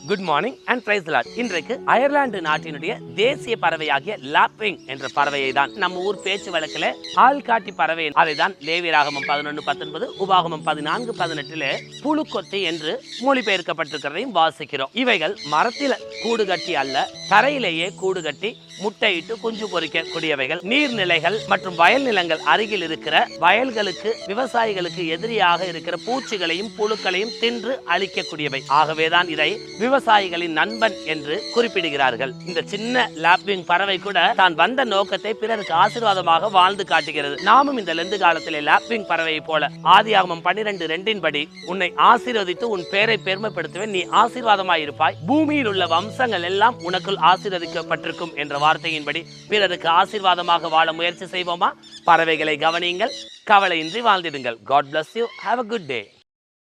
Good morning and praise the Lord. இன்றைக்கு Ireland நாட்டினுடைய தேசிய பறவையாகிய லாப்பிங் என்ற பறவையை தான் நம்ம ஊர் பேச்சு வழக்கில் ஆள்காட்டி பறவை, அதை தான் லேவியராகமம் 11:19 உபாகமம் 14:18 புழுக்கொத்தி என்று மொழிபெயர்க்கப்பட்டிருக்கிறதையும் வாசிக்கிறோம். இவைகள் மரத்தில் கூடு கட்டி அல்ல, தரையிலேயே கூடு கட்டி முட்டையிட்டு குஞ்சு பொறிக்கக்கூடியவைகள். நீர்நிலைகள் மற்றும் வயல் நிலங்கள் அருகில் இருக்கிற வயல்களுக்கு விவசாயிகளுக்கு எதிரியாக இருக்கிற பூச்சிகளையும் புழுக்களையும் தின்று அழிக்கக்கூடியவை. ஆகவேதான் இதை விவசாயிகளின் நண்பன் என்று குறிப்பிடுகிறார்கள். இந்த சின்ன லாப்பிங் பறவை கூட தான் வந்த நோக்கத்தை பிறருக்கு ஆசீர்வாதமாக வாழ்ந்து காட்டுகிறது. நாமும் இந்த லெந்து காலத்திலே லாப்பிங் பறவையை போல ஆதியாகமம் 12:2 படி உன்னை ஆசீர்வதித்து உன் பேரை பெருமைப்படுத்துவேன், நீ ஆசீர்வாதமாயிருப்பாய், பூமியில் உள்ள வம்சங்கள் எல்லாம் உனக்குள் ஆசீர்வதிக்கப்பட்டிருக்கும் என்ற வார்த்தையின்படி பிறருக்கு ஆசீர்வாதமாக வாழ முயற்சி செய்வோமா? பறவைகளை கவனியுங்கள், கவலையின்றி வாழ்ந்திடுங்கள். God bless you. Have a good day.